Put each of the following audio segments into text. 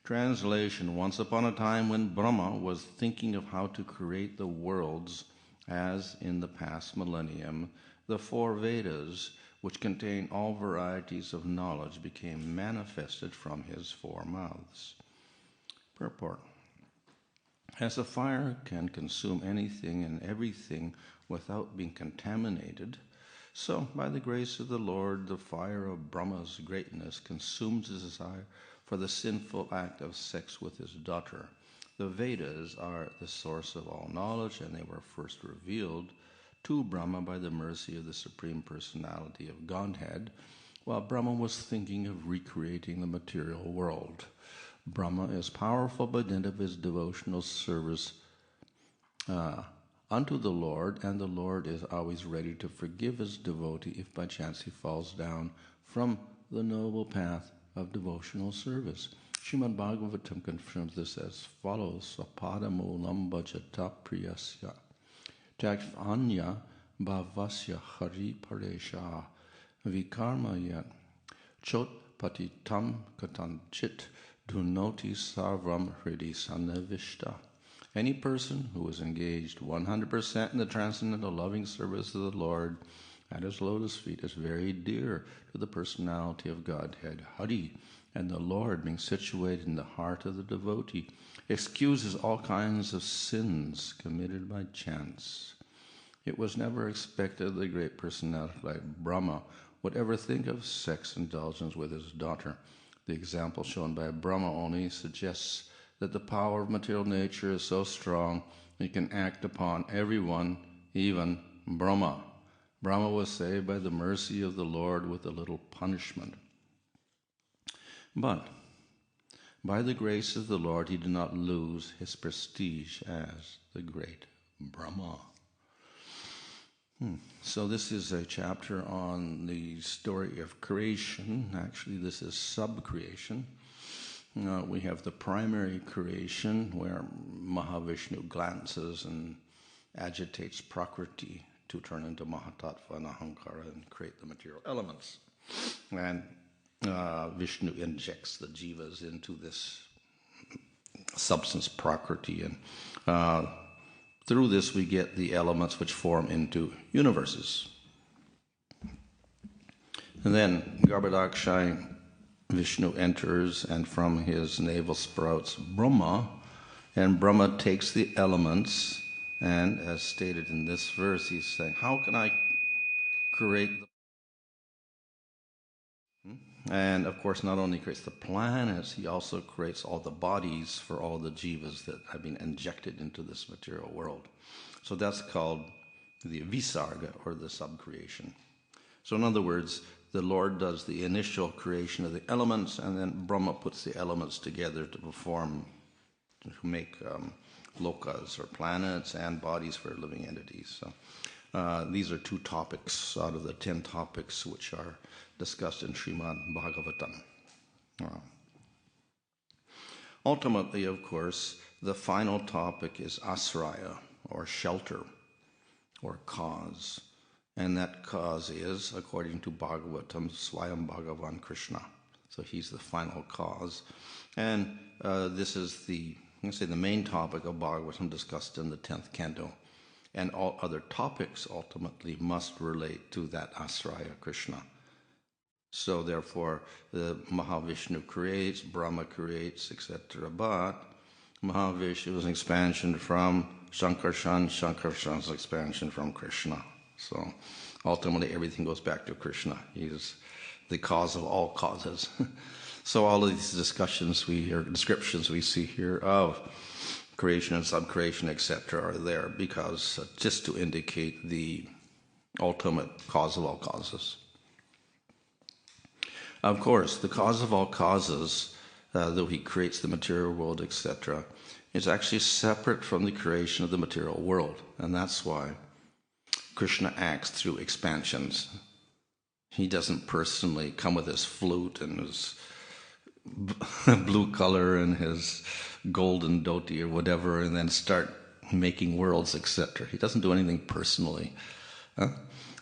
Translation: Once upon a time when Brahma was thinking of how to create the worlds, as in the past millennium, the four Vedas, which contain all varieties of knowledge, became manifested from his four mouths. Purport: as a fire can consume anything and everything without being contaminated, so by the grace of the Lord, the fire of Brahma's greatness consumes his desire for the sinful act of sex with his daughter. The Vedas are the source of all knowledge, and they were first revealed to Brahma by the mercy of the Supreme Personality of Godhead, while Brahma was thinking of recreating the material world. Brahma is powerful by dint of his devotional service unto the Lord, and the Lord is always ready to forgive his devotee if by chance he falls down from the noble path of devotional service. Srimad Bhagavatam confirms this as follows: Sapadamulam bhajata priyasya Takvanya bhavasya hari paresha vikarmayat chot patitam katanchit dunoti sarvam hridi sannavishta. Any person who is engaged 100% in the transcendental loving service of the Lord at his lotus feet is very dear to the personality of Godhead, Hari, and the Lord, being situated in the heart of the devotee, excuses all kinds of sins committed by chance. It was never expected the great personality like Brahma would ever think of sex indulgence with his daughter. The example shown by Brahma only suggests that the power of material nature is so strong it can act upon everyone, even Brahma. Brahma was saved by the mercy of the Lord with a little punishment. But by the grace of the Lord, he did not lose his prestige as the great Brahma. So this is a chapter on the story of creation. Actually, this is sub-creation. We have the primary creation where Mahavishnu glances and agitates Prakriti to turn into Mahatattva and Ahankara and create the material elements. And Vishnu injects the jivas into this substance Prakriti, and through this we get the elements which form into universes. And then Garbhodakshai, Vishnu enters, and from his navel sprouts Brahma, and Brahma takes the elements, and as stated in this verse, he's saying, how can I create the... And of course, not only creates the planets, he also creates all the bodies for all the jivas that have been injected into this material world. So that's called the visarga, or the subcreation. So in other words, the Lord does the initial creation of the elements, and then Brahma puts the elements together to perform, to make lokas, or planets, and bodies for living entities. So these are 2 topics out of the 10 topics which are discussed in Srimad Bhagavatam. Ultimately, of course, the final topic is asraya, or shelter, or cause. And that cause is, according to Bhagavatam, Swayam Bhagavan Krishna. So he's the final cause. And this is the main topic of Bhagavatam discussed in the 10th canto. And all other topics ultimately must relate to that asraya, Krishna. So therefore, the Mahavishnu creates, Brahma creates, etc. But Mahavishnu is an expansion from Shankarshan, Shankarshan's expansion from Krishna. So ultimately, everything goes back to Krishna. He is the cause of all causes. So all of these descriptions we see here of creation and subcreation, etc., are there because just to indicate the ultimate cause of all causes. Of course, the cause of all causes, though he creates the material world, etc., is actually separate from the creation of the material world. And that's why Krishna acts through expansions. He doesn't personally come with his flute and his blue color and his golden dhoti or whatever and then start making worlds, etc. He doesn't do anything personally.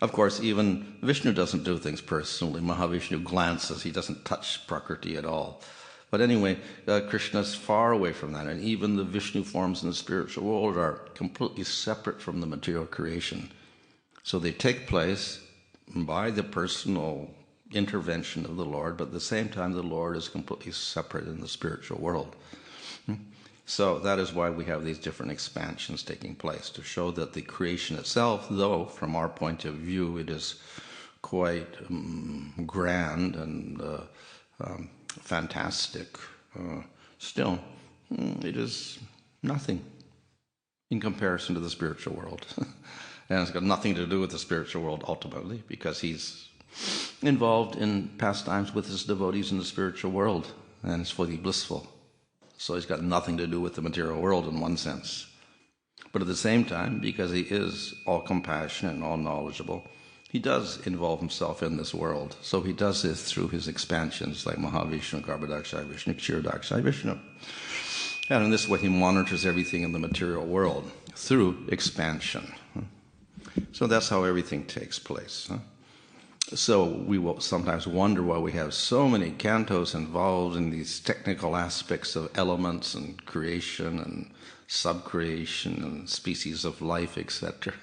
Of course, even Vishnu doesn't do things personally. Mahavishnu glances. He doesn't touch Prakriti at all. But anyway, Krishna is far away from that, and even the Vishnu forms in the spiritual world are completely separate from the material creation. So they take place by the personal intervention of the Lord, but at the same time the Lord is completely separate in the spiritual world. So that is why we have these different expansions taking place, to show that the creation itself, though from our point of view it is quite grand and fantastic, still it is nothing in comparison to the spiritual world. And it's got nothing to do with the spiritual world ultimately, because he's involved in pastimes with his devotees in the spiritual world and is fully blissful. So he's got nothing to do with the material world in one sense. But at the same time, because he is all compassionate and all knowledgeable, he does involve himself in this world. So he does this through his expansions like Mahavishnu, Garbhodakshaya Vishnu, Kshirodakshaya Vishnu. And in this way he monitors everything in the material world through expansion. So that's how everything takes place. So we will sometimes wonder why we have so many cantos involved in these technical aspects of elements and creation and subcreation and species of life, etc.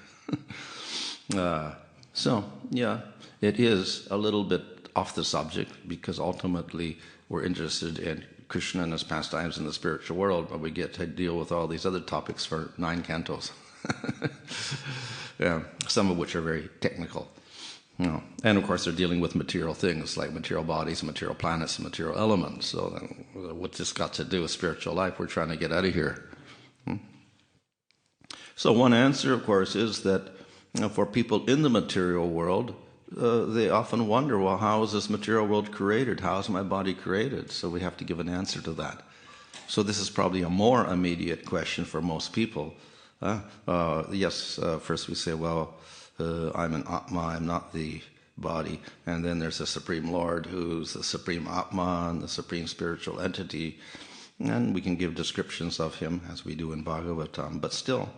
So, yeah, it is a little bit off the subject, because ultimately we're interested in Krishna and his pastimes in the spiritual world, but we get to deal with all these other topics for 9 cantos. Yeah, some of which are very technical. And of course they're dealing with material things like material bodies, material planets, and material elements. So then, what's this got to do with spiritual life? We're trying to get out of here. So one answer, of course, is that for people in the material world, they often wonder, well, how is this material world created? How is my body created? So we have to give an answer to that. So this is probably a more immediate question for most people. First we say, well, I'm an Atma, I'm not the body. And then there's the Supreme Lord, who's the Supreme Atma and the Supreme Spiritual Entity. And we can give descriptions of him, as we do in Bhagavatam. But still,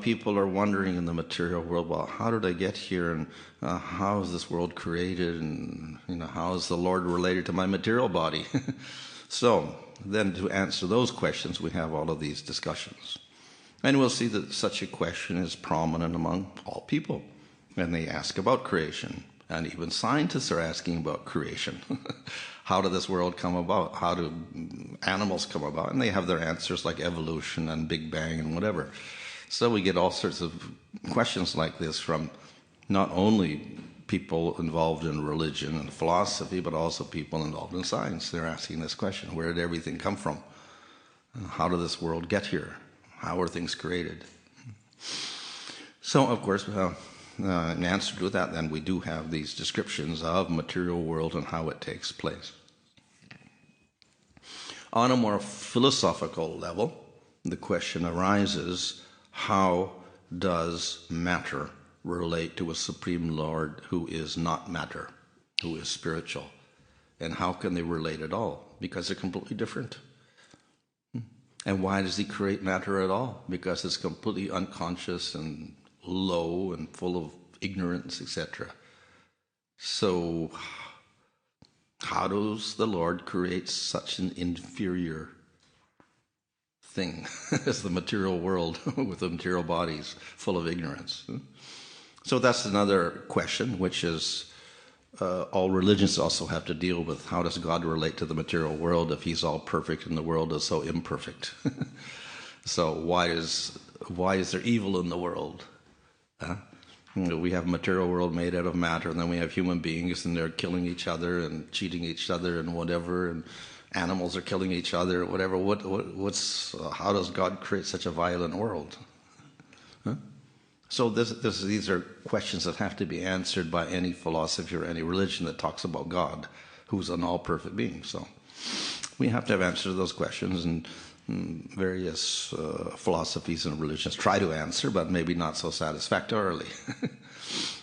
people are wondering in the material world, well, how did I get here? And how is this world created? And how is the Lord related to my material body? So then to answer those questions, we have all of these discussions. And we'll see that such a question is prominent among all people. And they ask about creation. And even scientists are asking about creation. How did this world come about? How do animals come about? And they have their answers like evolution and Big Bang and whatever. So we get all sorts of questions like this from not only people involved in religion and philosophy, but also people involved in science. They're asking this question: where did everything come from? How did this world get here? How are things created? So, of course, in answer to that, then, we do have these descriptions of material world and how it takes place. On a more philosophical level, the question arises, how does matter relate to a Supreme Lord who is not matter, who is spiritual? And how can they relate at all? Because they're completely different. And why does he create matter at all? Because it's completely unconscious and low and full of ignorance, etc. So how does the Lord create such an inferior thing as the material world with the material bodies full of ignorance? So that's another question, which is all religions also have to deal with. How does God relate to the material world if he's all perfect and the world is so imperfect? So why is there evil in the world? We have a material world made out of matter, and then we have human beings, and they're killing each other and cheating each other and whatever, and animals are killing each other, whatever. How does God create such a violent world? So these are questions that have to be answered by any philosophy or any religion that talks about God, who's an all-perfect being. So we have to have answers to those questions, and various philosophies and religions try to answer, but maybe not so satisfactorily.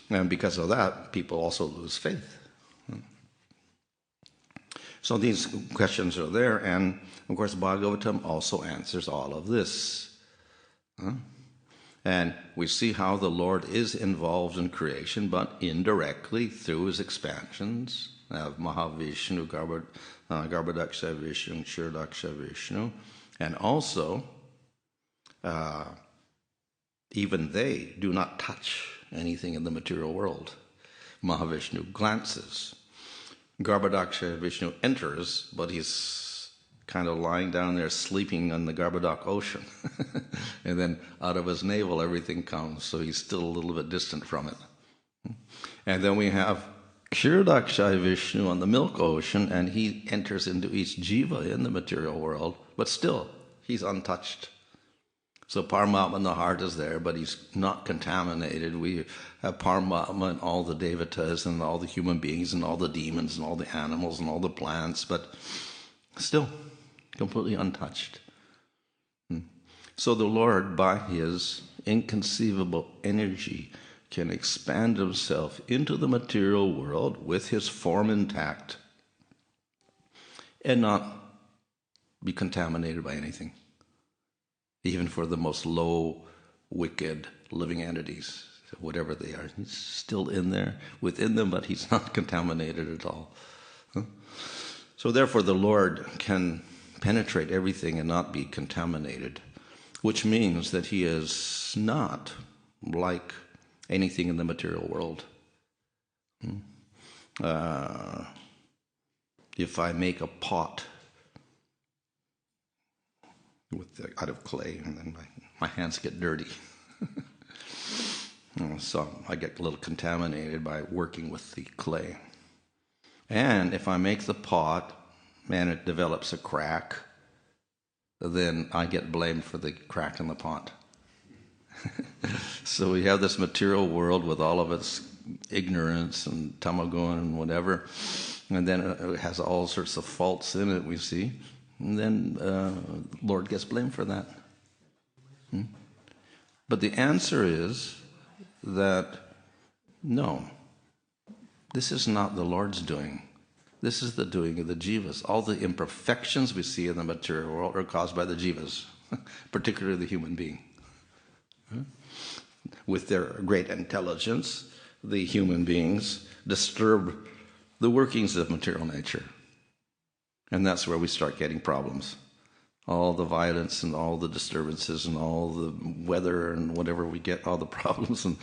And because of that, people also lose faith. So these questions are there, and of course Bhagavatam also answers all of this. And we see how the Lord is involved in creation, but indirectly through his expansions of Mahavishnu, Garbhodaksha Vishnu, Kshirodaksha Vishnu, and also even they do not touch anything in the material world. Mahavishnu glances. Garbhodaksha Vishnu enters, but he's kind of lying down there sleeping on the Garbhodak ocean. And then out of his navel everything comes, so he's still a little bit distant from it. And then we have Kshirodaksha Vishnu on the milk ocean, and he enters into each jiva in the material world, but still, he's untouched. So Paramatma in the heart is there, but he's not contaminated. We have Paramatma and all the devatas and all the human beings and all the demons and all the animals and all the plants, but still completely untouched. So the Lord, by his inconceivable energy, can expand himself into the material world with his form intact and not be contaminated by anything. Even for the most low, wicked, living entities, whatever they are. He's still in there, within them, but he's not contaminated at all. So therefore the Lord can penetrate everything and not be contaminated, which means that he is not like anything in the material world. If I make a pot out of clay, and then my hands get dirty. So I get a little contaminated by working with the clay. And if I make the pot and it develops a crack, then I get blamed for the crack in the pot. So we have this material world with all of its ignorance and tamagun and whatever, and then it has all sorts of faults in it, we see. And then Lord gets blamed for that. But the answer is that, no, this is not the Lord's doing. This is the doing of the jivas. All the imperfections we see in the material world are caused by the jivas, particularly the human being. With their great intelligence, the human beings disturb the workings of material nature. And that's where we start getting problems. All the violence and all the disturbances and all the weather and whatever we get, all the problems in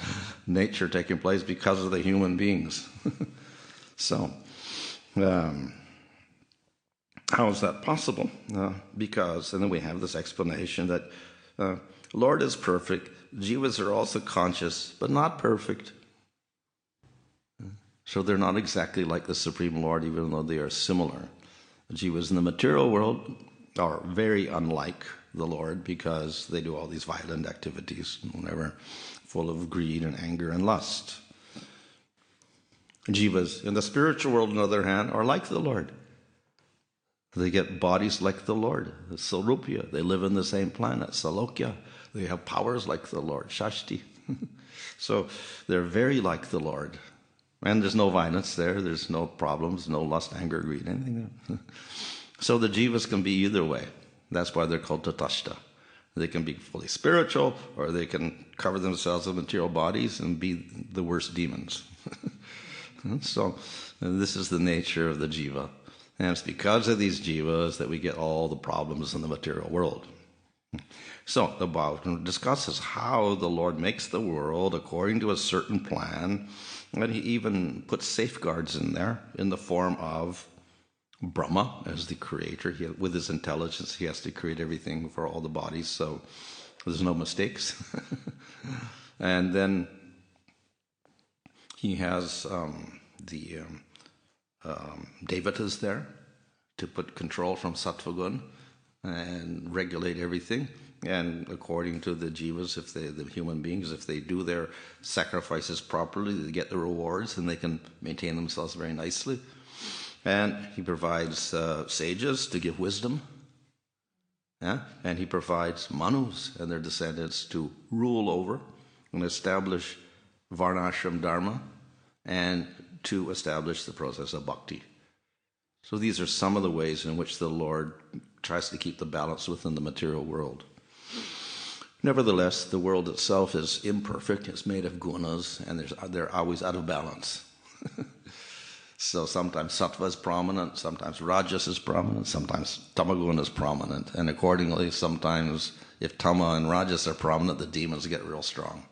nature taking place because of the human beings. So, how is that possible? Because, and then we have this explanation that Lord is perfect, jivas are also conscious, but not perfect. So they're not exactly like the Supreme Lord, even though they are similar. Jivas in the material world are very unlike the Lord because they do all these violent activities, whatever, full of greed and anger and lust. Jivas in the spiritual world, on the other hand, are like the Lord. They get bodies like the Lord, Sarupya. They live in the same planet, Salokya. They have powers like the Lord, Shashti. So they're very like the Lord. And there's no violence there, there's no problems, no lust, anger, greed, anything there. So the jivas can be either way. That's why they're called tatashta. They can be fully spiritual, or they can cover themselves in material bodies and be the worst demons. So this is the nature of the jiva. And it's because of these jivas that we get all the problems in the material world. So the Bhagavatam discusses how the Lord makes the world according to a certain plan, and he even puts safeguards in there in the form of Brahma as the creator. With his intelligence, he has to create everything for all the bodies, so there's no mistakes. And then he has the devatas there to put control from sattva-gun and regulate everything. And according to the jivas, the human beings, if they do their sacrifices properly, they get the rewards and they can maintain themselves very nicely. And he provides sages to give wisdom. Yeah? And he provides manus and their descendants to rule over and establish varnashram dharma and to establish the process of bhakti. So these are some of the ways in which the Lord tries to keep the balance within the material world. Nevertheless, the world itself is imperfect. It's made of gunas, and they're always out of balance. So sometimes sattva is prominent, sometimes rajas is prominent, sometimes tamaguna is prominent. And accordingly, sometimes if tama and rajas are prominent, the demons get real strong.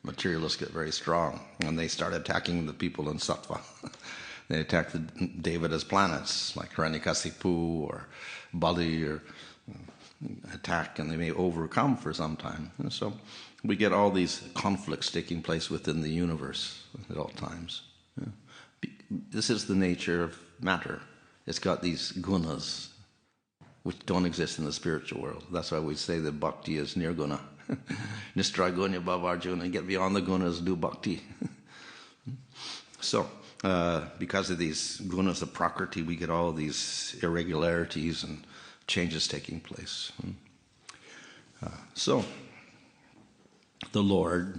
Materialists get very strong, and they start attacking the people in sattva. They attack the Devada's planets, like Hiranyakasipu or Bali, or attack, and they may overcome for some time. And so we get all these conflicts taking place within the universe at all times. This is the nature of matter. It's got these gunas, which don't exist in the spiritual world. That's why we say that bhakti is nirguna. Nistragunya bhavarjuna, and get beyond the gunas, do bhakti. So, because of these gunas of prakriti, we get all these irregularities and changes taking place. So, the Lord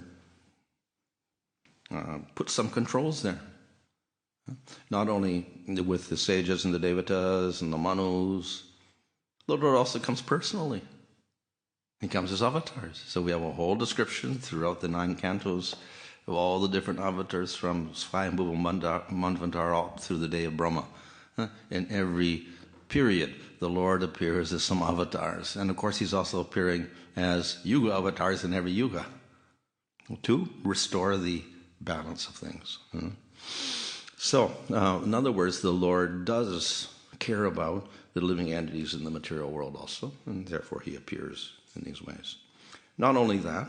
put some controls there. Not only with the sages and the devatas and the manus, the Lord also comes personally. He comes as avatars. So we have a whole description throughout the 9 cantos of all the different avatars from Swayambhuva Manvantara up through the day of Brahma. In every period, the Lord appears as some avatars. And of course, he's also appearing as yuga avatars in every yuga to restore the balance of things. So, in other words, the Lord does care about the living entities in the material world also, and therefore he appears in these ways. Not only that,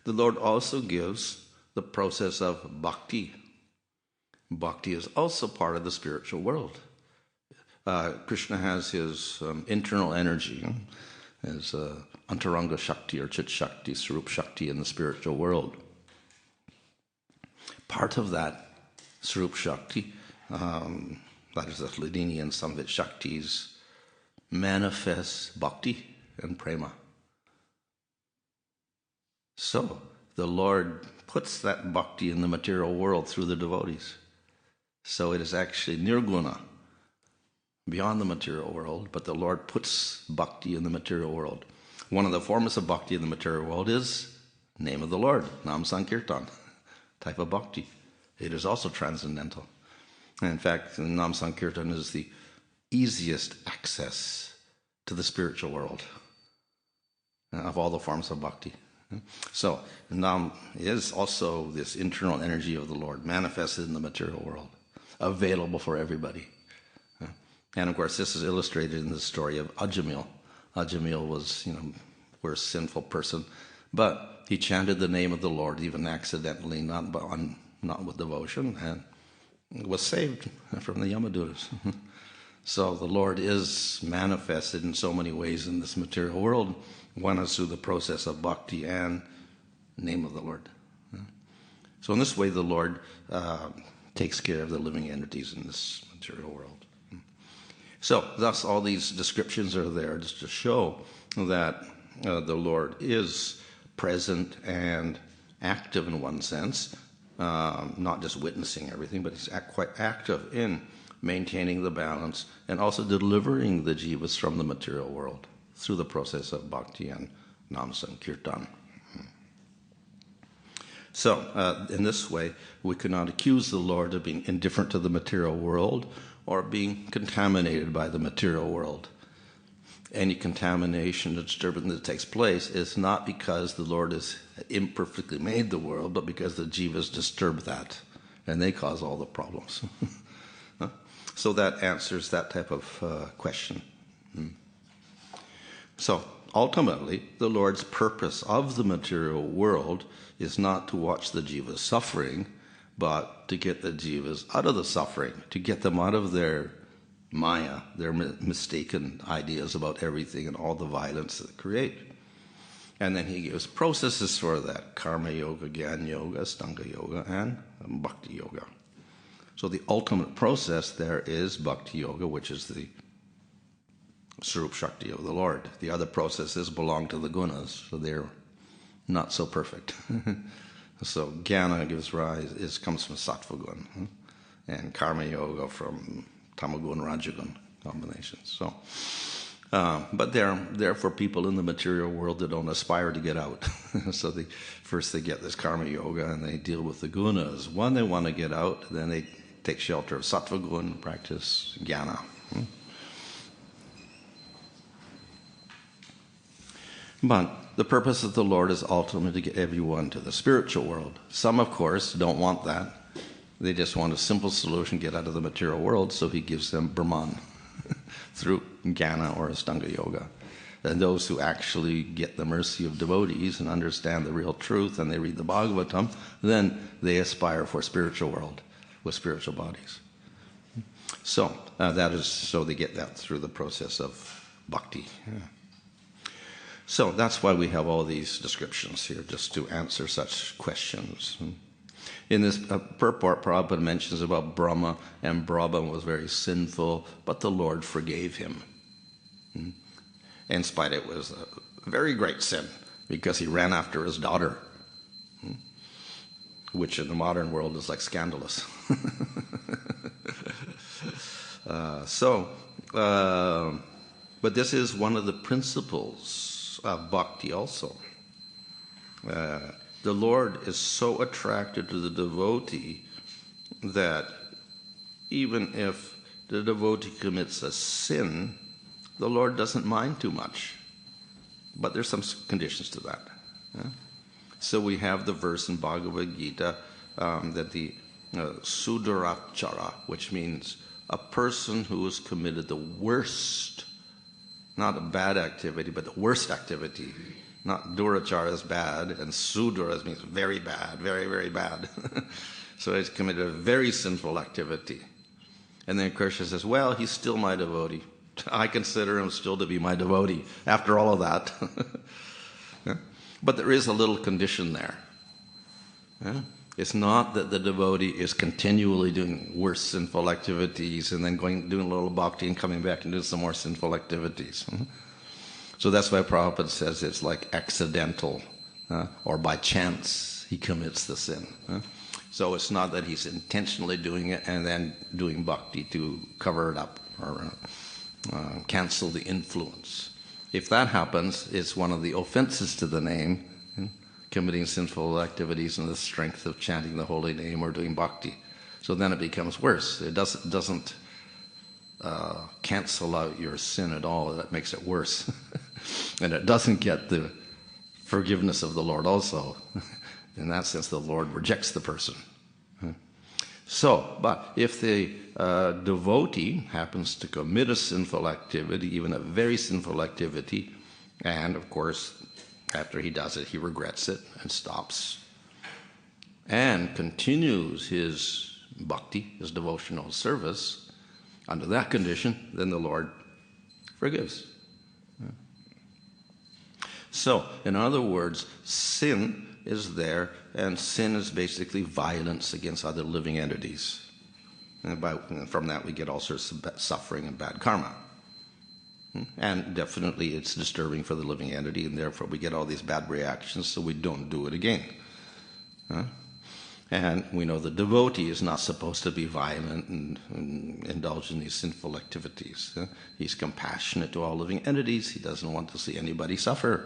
the Lord also gives the process of bhakti. Bhakti is also part of the spiritual world. Krishna has his internal energy as antaranga shakti or chit shakti, sarup shakti in the spiritual world. Part of that Sarup Shakti, that is the Hladini and Samvit Shaktis, manifests bhakti and prema. So, the Lord puts that bhakti in the material world through the devotees. So it is actually nirguna, beyond the material world, but the Lord puts bhakti in the material world. One of the forms of bhakti in the material world is name of the Lord, Nam Sankirtan, type of bhakti. It is also transcendental. And in fact, Nam Sankirtan is the easiest access to the spiritual world of all the forms of bhakti. So, Nam is also this internal energy of the Lord manifested in the material world, available for everybody. And of course, this is illustrated in the story of Ajamil. Ajamil was, a sinful person, but he chanted the name of the Lord, even accidentally, not with devotion, and was saved from the Yamadutas. So the Lord is manifested in so many ways in this material world. One is through the process of bhakti and name of the Lord. So in this way, the Lord takes care of the living entities in this material world. So thus all these descriptions are there just to show that the Lord is present and active in one sense, not just witnessing everything, but he's quite active in maintaining the balance and also delivering the jivas from the material world through the process of bhakti and nam sankirtan. So, in this way, we cannot accuse the Lord of being indifferent to the material world or being contaminated by the material world. Any contamination or disturbance that takes place is not because the Lord has imperfectly made the world, but because the jivas disturb that, and they cause all the problems. So that answers that type of question. So ultimately, the Lord's purpose of the material world is not to watch the jivas suffering, but to get the jivas out of the suffering, to get them out of their maya, their mistaken ideas about everything and all the violence that they create. And then he gives processes for that: karma yoga, jnana yoga, stanga yoga, and bhakti yoga. So the ultimate process there is bhakti yoga, which is the Sarup Shakti of the Lord. The other processes belong to the gunas, so they're not so perfect. So jnana comes from sattva gun, and karma yoga from tamagun, rajagun combinations. So, but they're for people in the material world that don't aspire to get out. So first they get this karma yoga and they deal with the gunas. When they want to get out, then they take shelter of sattva gun, practice jnana. But the purpose of the Lord is ultimately to get everyone to the spiritual world. Some, of course, don't want that. They just want a simple solution, get out of the material world, so he gives them Brahman through jnana or Astanga Yoga. And those who actually get the mercy of devotees and understand the real truth and they read the Bhagavatam, then they aspire for spiritual world with spiritual bodies. So so they get that through the process of bhakti. So that's why we have all these descriptions here, just to answer such questions. In this purport, Prabhupada mentions about Brahma, and Brahma was very sinful, but the Lord forgave him. In spite it was a very great sin, because he ran after his daughter, which in the modern world is like scandalous. But this is one of the principles of bhakti also. The Lord is so attracted to the devotee that even if the devotee commits a sin, the Lord doesn't mind too much. But there's some conditions to that. So we have the verse in Bhagavad Gita that the Sudurachara, which means a person who has committed the worst, not a bad activity, but the worst activity. Not durachara is bad, and sudara means very bad, very, very bad. So he's committed a very sinful activity. And then Krishna says, well, he's still my devotee. I consider him still to be my devotee after all of that. But there is a little condition there. It's not that the devotee is continually doing worse sinful activities and then doing a little bhakti and coming back and doing some more sinful activities. So that's why Prabhupada says it's like accidental, or by chance he commits the sin. So it's not that he's intentionally doing it and then doing bhakti to cover it up or cancel the influence. If that happens, it's one of the offenses to the name, committing sinful activities in the strength of chanting the holy name or doing bhakti. So then it becomes worse. It doesn't cancel out your sin at all. That makes it worse. And it doesn't get the forgiveness of the Lord also. In that sense, the Lord rejects the person. So, but if the devotee happens to commit a sinful activity, even a very sinful activity, and of course, after he does it, he regrets it and stops, and continues his bhakti, his devotional service, under that condition, then the Lord forgives. So, in other words, sin is there, and sin is basically violence against other living entities. And from that we get all sorts of suffering and bad karma. And definitely it's disturbing for the living entity, and therefore we get all these bad reactions, so we don't do it again. And we know the devotee is not supposed to be violent and indulge in these sinful activities. He's compassionate to all living entities. He doesn't want to see anybody suffer.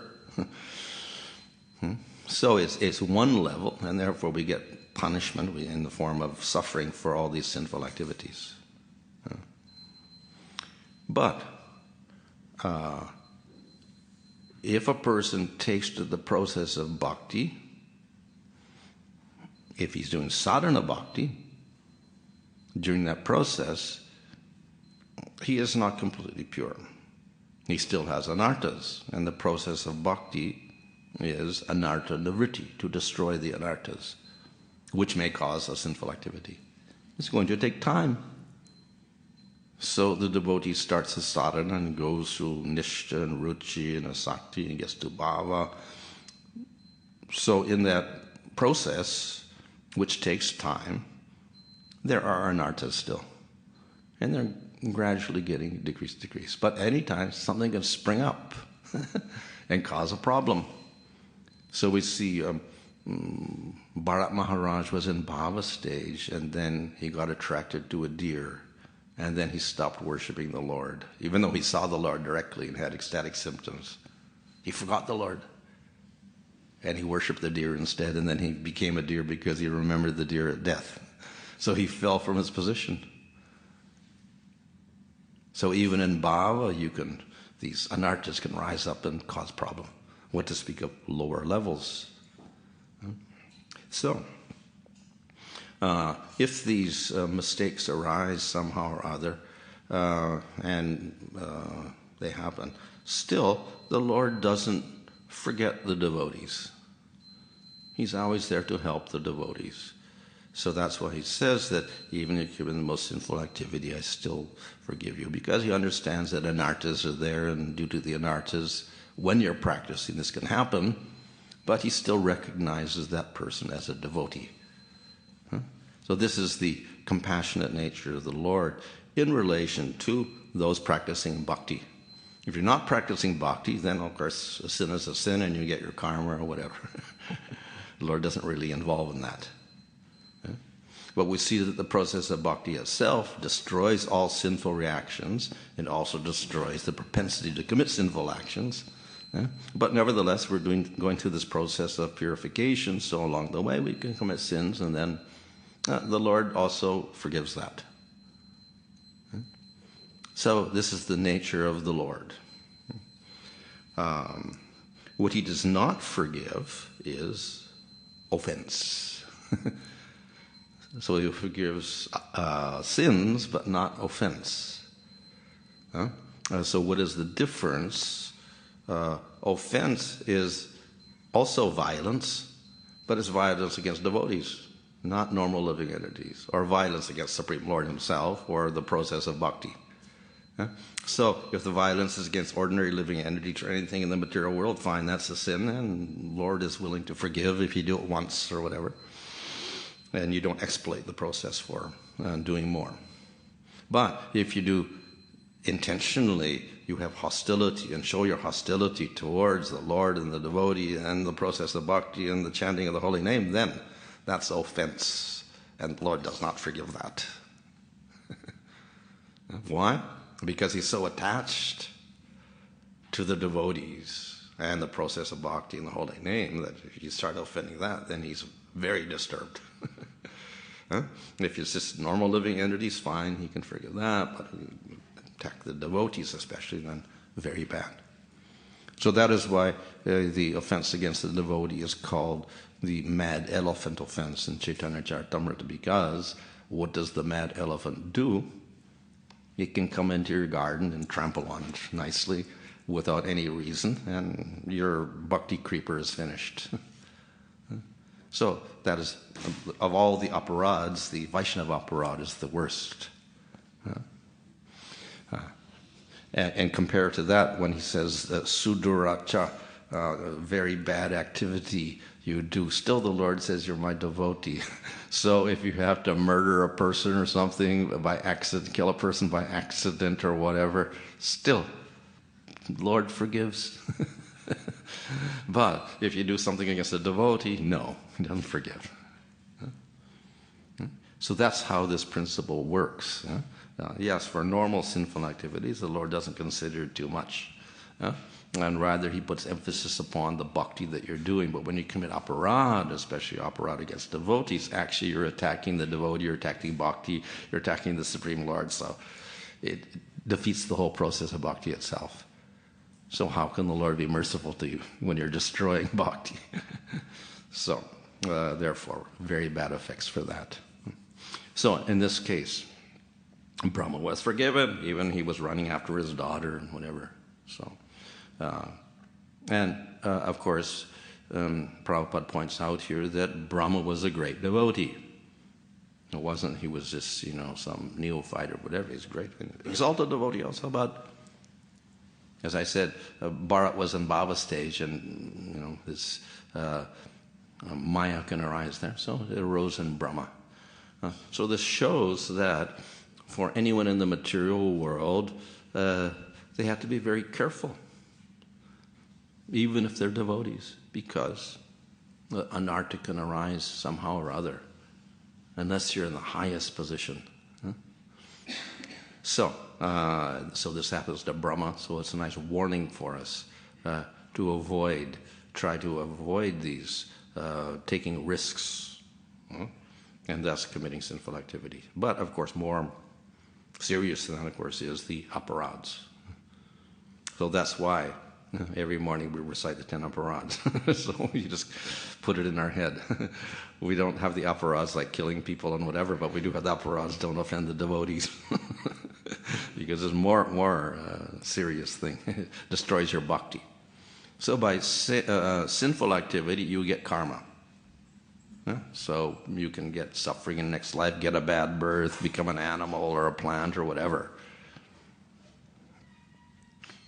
So it's one level, and therefore we get punishment in the form of suffering for all these sinful activities. But if a person takes to the process of bhakti, if he's doing sadhana bhakti, during that process, he is not completely pure. He still has anarthas, and the process of bhakti is anartha nivritti, to destroy the anarthas, which may cause a sinful activity. It's going to take time. So the devotee starts his sadhana and goes through nishta and ruchi and asakti and gets to bhava. So in that process, which takes time, there are anarthas still. And they're gradually getting decrease. But anytime something can spring up and cause a problem. So we see Bharat Maharaj was in bhava stage, and then he got attracted to a deer, and then he stopped worshiping the Lord, even though he saw the Lord directly and had ecstatic symptoms. He forgot the Lord, and he worshipped the deer instead, and then he became a deer because he remembered the deer at death. So he fell from his position. So even in bhava, these anarthas can rise up and cause problem. What to speak of lower levels? So, if these mistakes arise somehow or other, and they happen, still the Lord doesn't forget the devotees. He's always there to help the devotees. So that's why he says that even if you're in the most sinful activity, I still forgive you, because he understands that anarthas are there, and due to the anarthas, when you're practicing, this can happen, but he still recognizes that person as a devotee. So this is the compassionate nature of the Lord in relation to those practicing bhakti. If you're not practicing bhakti, then of course a sin is a sin and you get your karma or whatever. The Lord doesn't really involve in that. But we see that the process of bhakti itself destroys all sinful reactions. It also destroys the propensity to commit sinful actions. But nevertheless, we're going through this process of purification, so along the way we can commit sins, and then the Lord also forgives that. So this is the nature of the Lord. What he does not forgive is offense. So he forgives sins, but not offense. So what is the difference? Offense is also violence, but it's violence against devotees, not normal living entities, or violence against Supreme Lord himself, or the process of bhakti. So if the violence is against ordinary living entities or anything in the material world, fine, that's a sin, and Lord is willing to forgive if you do it once or whatever. And you don't exploit the process for doing more. But if you do intentionally, you have hostility and show your hostility towards the Lord and the devotee and the process of bhakti and the chanting of the holy name, then that's offense. And the Lord does not forgive that. Why? Because he's so attached to the devotees and the process of bhakti and the holy name that if you start offending that, then he's very disturbed. If it's just normal living entities, fine, he can forgive that, but attack the devotees especially, then very bad. So that is why the offense against the devotee is called the mad elephant offense in Chaitanya Charitamrita, because what does the mad elephant do? It can come into your garden and trample on it nicely without any reason, and your bhakti creeper is finished. So that is, of all the aparads, the Vaishnava aparad is the worst. And compared to that, when he says suduracha, very bad activity you do, still the Lord says you're my devotee. So if you have to murder a person or something by accident, kill a person by accident or whatever, still, Lord forgives. But if you do something against a devotee, no, he doesn't forgive. So that's how this principle works. Yes, for normal sinful activities, the Lord doesn't consider it too much. And rather, he puts emphasis upon the bhakti that you're doing. But when you commit aparad, especially aparad against devotees, actually you're attacking the devotee, you're attacking bhakti, you're attacking the Supreme Lord. So it defeats the whole process of bhakti itself. So how can the Lord be merciful to you when you're destroying bhakti? So, therefore, very bad effects for that. So, in this case, Brahma was forgiven, even he was running after his daughter and whatever. So, of course, Prabhupada points out here that Brahma was a great devotee. It wasn't he was just, some neophyte or whatever. He's a great, exalted devotee also, but as I said, Bharat was in bhava stage, and this Maya can arise there. So it arose in Brahma. So this shows that for anyone in the material world, they have to be very careful, even if they're devotees, because anartha can arise somehow or other, unless you're in the highest position. So this happens to Brahma, so it's a nice warning for us to try to avoid these, taking risks, and thus committing sinful activity. But, of course, more serious than that, of course, is the aparadhs. So that's why every morning we recite the 10 aparadhs. So you just put it in our head. We don't have the aparadhs like killing people and whatever, but we do have the aparadhs, don't offend the devotees. Because it's more serious thing. It destroys your bhakti. So by sinful activity, you get karma. So you can get suffering in the next life, get a bad birth, become an animal or a plant or whatever.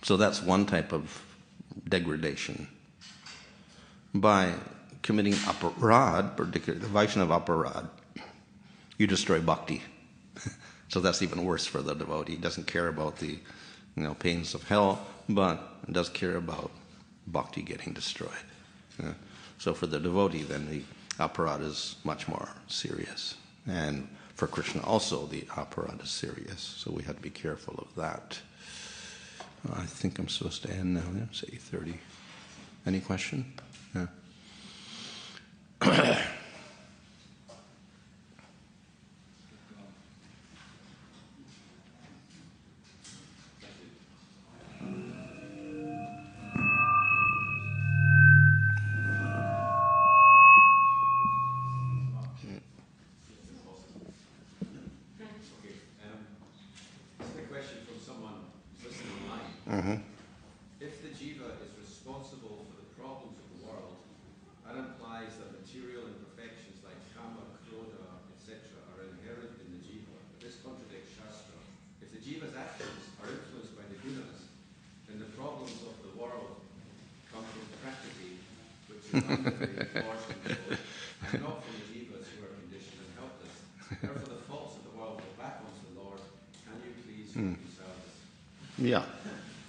So that's one type of degradation. By committing aparadh, particularly the Vaishnava aparadh, you destroy bhakti. So that's even worse for the devotee. He doesn't care about the pains of hell, but does care about bhakti getting destroyed. So for the devotee, then the aparadh is much more serious. And for Krishna also, the aparadh is serious. So we have to be careful of that. I think I'm supposed to end now. It's 8:30. Any question? Yeah. If the jiva is responsible for the problems of the world, that implies that material imperfections like kama, krodha, etc. are inherent in the jiva. But this contradicts Shastra. If the jiva's actions are influenced by the gunas, then the problems of the world come from prakriti, which is under the Lord's control, and not from the jivas who are conditioned and helpless. Therefore, the faults of the world go back onto the Lord. Can you please reconcile this? Yeah.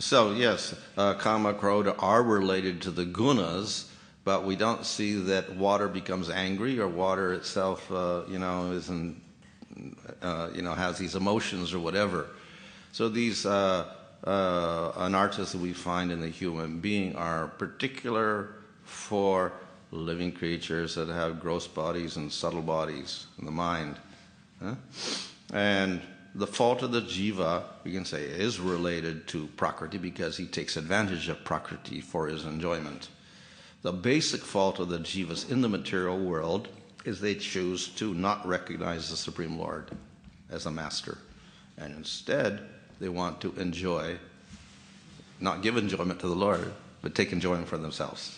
So yes, kama, krodha are related to the gunas, but we don't see that water becomes angry or water itself, isn't, has these emotions or whatever. So these anarthas that we find in the human being are particular for living creatures that have gross bodies and subtle bodies in the mind. And the fault of the jiva, we can say, is related to prakriti because he takes advantage of prakriti for his enjoyment. The basic fault of the jivas in the material world is they choose to not recognize the Supreme Lord as a master. And instead, they want to enjoy, not give enjoyment to the Lord, but take enjoyment for themselves.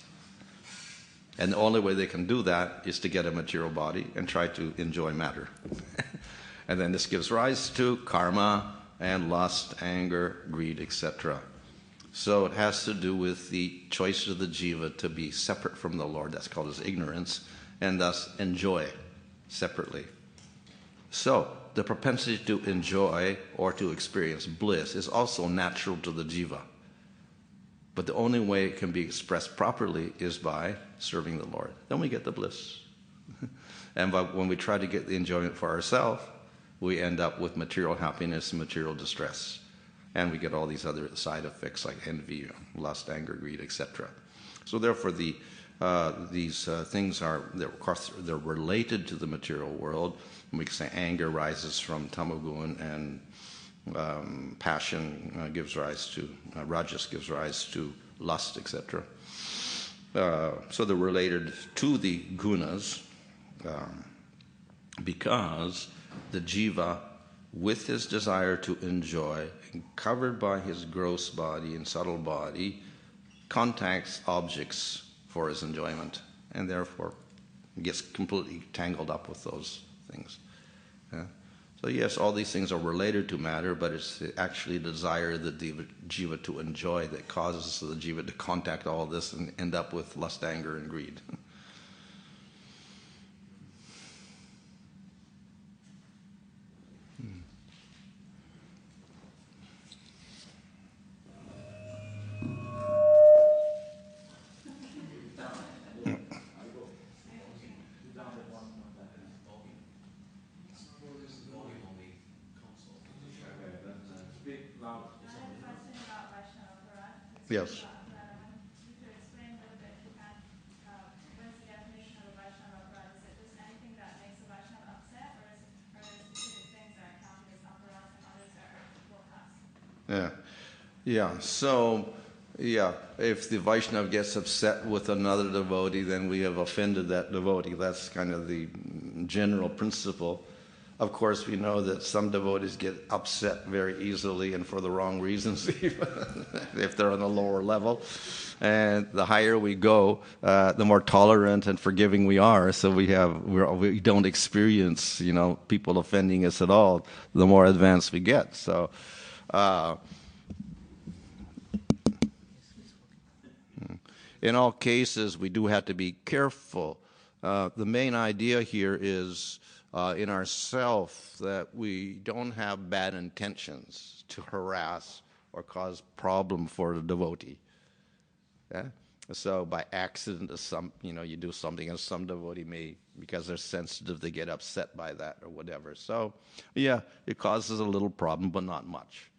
And the only way they can do that is to get a material body and try to enjoy matter. And then this gives rise to karma and lust, anger, greed, etc. So it has to do with the choice of the jiva to be separate from the Lord. That's called his ignorance, and thus enjoy separately. So the propensity to enjoy or to experience bliss is also natural to the jiva. But the only way it can be expressed properly is by serving the Lord. Then we get the bliss. And when we try to get the enjoyment for ourselves, we end up with material happiness and material distress. And we get all these other side effects like envy, lust, anger, greed, etc. So therefore, these things are, of course, they're related to the material world. We can say anger rises from tamagun, and passion gives rise to, rajas gives rise to lust, etc. So they're related to the gunas because the jiva, with his desire to enjoy, covered by his gross body and subtle body, contacts objects for his enjoyment, and therefore gets completely tangled up with those things. Yeah? So yes, all these things are related to matter, but it's actually the desire of the jiva to enjoy that causes the jiva to contact all this and end up with lust, anger, and greed. Yes. You could explain a little bit, if you can, what is the definition of a Vaishnava aparadh? Is it just anything that makes a Vaishnava Yeah, so, if the Vaishnava gets upset with another devotee, then we have offended that devotee. That's kind of the general principle. Of course, we know that some devotees get upset very easily and for the wrong reasons, even if they're on a lower level. And the higher we go, the more tolerant and forgiving we are. So we don't experience, people offending us at all. The more advanced we get. So, in all cases, we do have to be careful. The main idea here is in ourself that we don't have bad intentions to harass or cause problem for the devotee. Yeah? So by accident, you do something, and some devotee may, because they're sensitive, they get upset by that or whatever. So, it causes a little problem, but not much.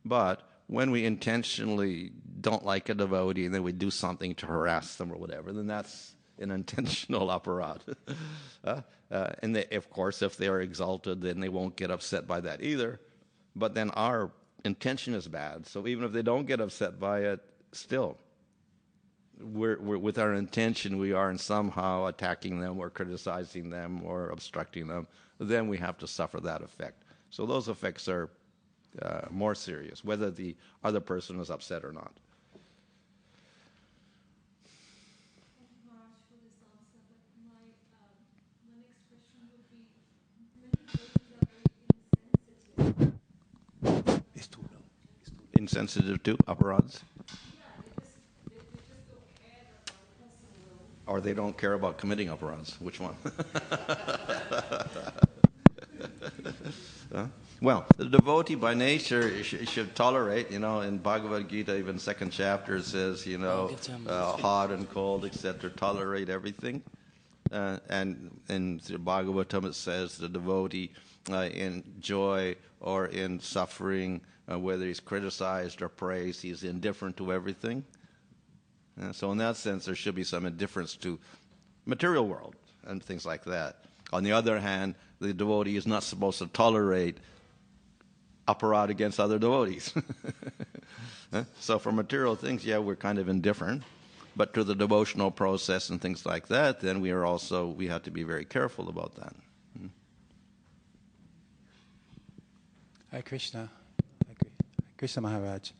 But when we intentionally don't like a devotee and then we do something to harass them or whatever, then that's an intentional aparad. And of course, if they are exalted, then they won't get upset by that either. But then our intention is bad. So even if they don't get upset by it, still, we're with our intention, we are somehow attacking them or criticizing them or obstructing them. Then we have to suffer that effect. So those effects are more serious, whether the other person is upset or not. Thank you, Maharaj, for this answer. But my next question would be, many devotees are very insensitive. It's too low. Insensitive to aparads? They just don't care about the person will. Or they don't care about committing aparads? Which one? Well, the devotee by nature should tolerate, in Bhagavad Gita, even second chapter, it says, hot and cold, etc., tolerate everything. And in the Bhagavatam it says the devotee in joy or in suffering, whether he's criticized or praised, he's indifferent to everything. So in that sense, there should be some indifference to material world and things like that. On the other hand, the devotee is not supposed to tolerate aparad against other devotees. So for material things, we're kind of indifferent. But to the devotional process and things like that, then we have to be very careful about that. Hare Krishna. Krishna Maharaj.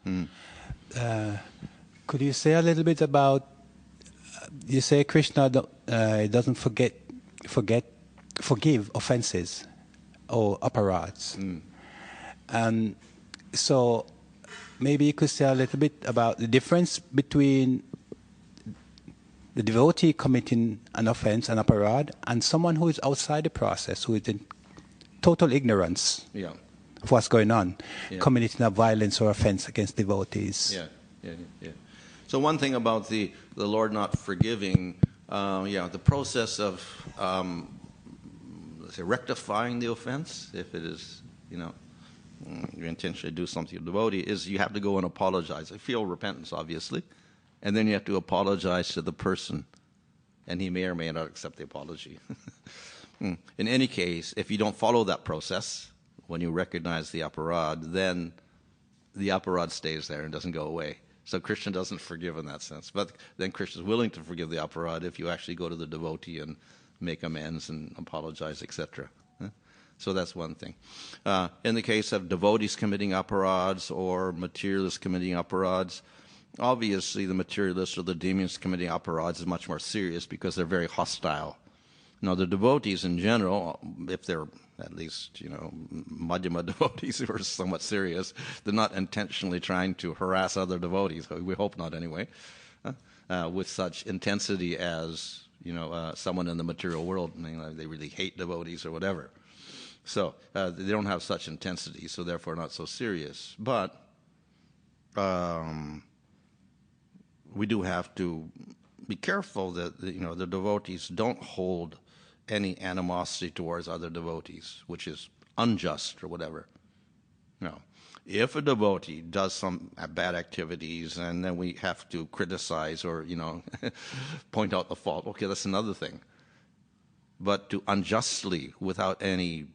Could you say a little bit about, you say Krishna doesn't forgive offenses or aparads. And so maybe you could say a little bit about the difference between the devotee committing an offense, an aparad, and someone who is outside the process, who is in total ignorance of what's going on, committing a violence or offense against devotees. So one thing about the Lord not forgiving, the process of let's say rectifying the offense, if it is, you intentionally do something to a devotee, is you have to go and apologize. I feel repentance, obviously, and then you have to apologize to the person, and he may or may not accept the apology. In any case, if you don't follow that process, when you recognize the aparad, then the aparad stays there and doesn't go away. So Krishna doesn't forgive in that sense. But then Krishna is willing to forgive the aparad if you actually go to the devotee and make amends and apologize, etc. So that's one thing. In the case of devotees committing aparads or materialists committing aparads, obviously the materialists or the demons committing aparads is much more serious because they're very hostile. Now the devotees in general, if they're at least, Madhyama devotees who are somewhat serious, they're not intentionally trying to harass other devotees. We hope not anyway, with such intensity as, someone in the material world, they really hate devotees or whatever. So they don't have such intensity, so therefore not so serious. But we do have to be careful that the devotees don't hold any animosity towards other devotees, which is unjust or whatever. No. If a devotee does some bad activities and then we have to criticize or, point out the fault, okay, that's another thing. But to unjustly, without any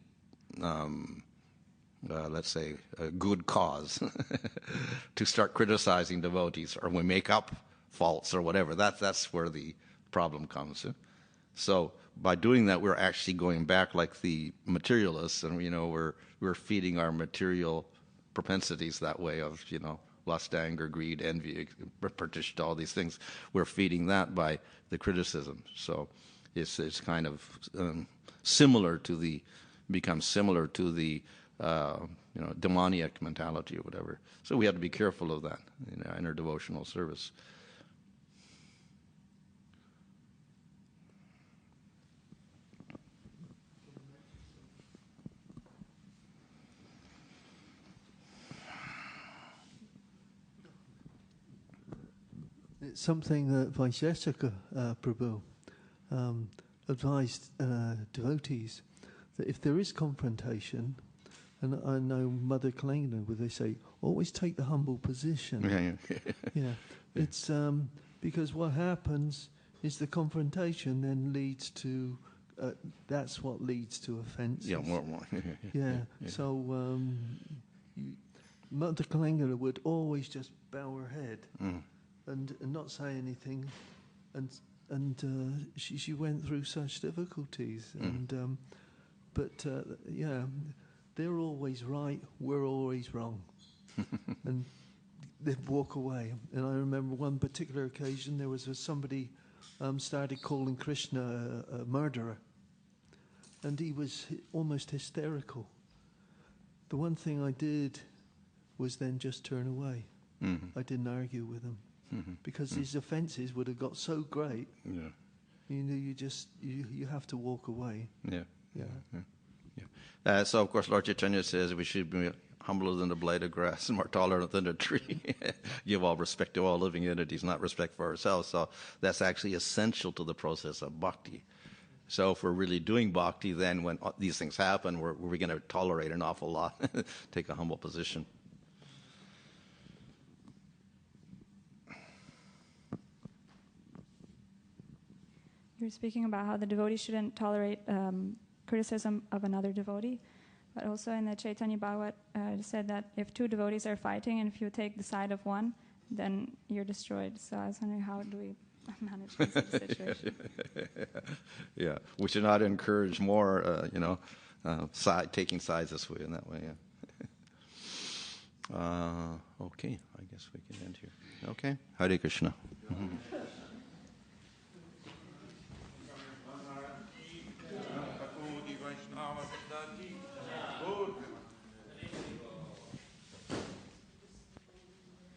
let's say, a good cause to start criticizing devotees, or we make up faults or whatever. That's where the problem comes. So by doing that, we're actually going back like the materialists, and we're feeding our material propensities that way of lust, anger, greed, envy, partition, all these things. We're feeding that by the criticism. So it's kind of becomes similar to the demoniac mentality or whatever. So we have to be careful of that in our devotional service. It's something that Vaisheshika Prabhu advised devotees that if there is confrontation, and I know Mother Kalingana, where they say, always take the humble position. Yeah. It's because what happens is the confrontation then leads to, that's what leads to offences. Yeah, more. Yeah. So Mother Kalingana would always just bow her head and not say anything, and she went through such difficulties, but they're always right, we're always wrong, and they'd walk away. And I remember one particular occasion, there was somebody started calling Krishna a murderer, and he was almost hysterical. The one thing I did was then just turn away. I didn't argue with him. Because his offences would have got so great, you have to walk away. So of course Lord Chaitanya says we should be humbler than the blade of grass and more tolerant than a tree. Give all respect to all living entities, not respect for ourselves. So that's actually essential to the process of bhakti. So if we're really doing bhakti, then when these things happen, we're going to tolerate an awful lot, take a humble position. You were speaking about how the devotee shouldn't tolerate criticism of another devotee, but also in the Chaitanya Bhagavat it said that if two devotees are fighting and if you take the side of one, then you're destroyed. So I was wondering, how do we manage this sort of situation? Yeah, we should not encourage more, taking sides this way and that way. Yeah. Okay, I guess we can end here. Okay, Hare Krishna.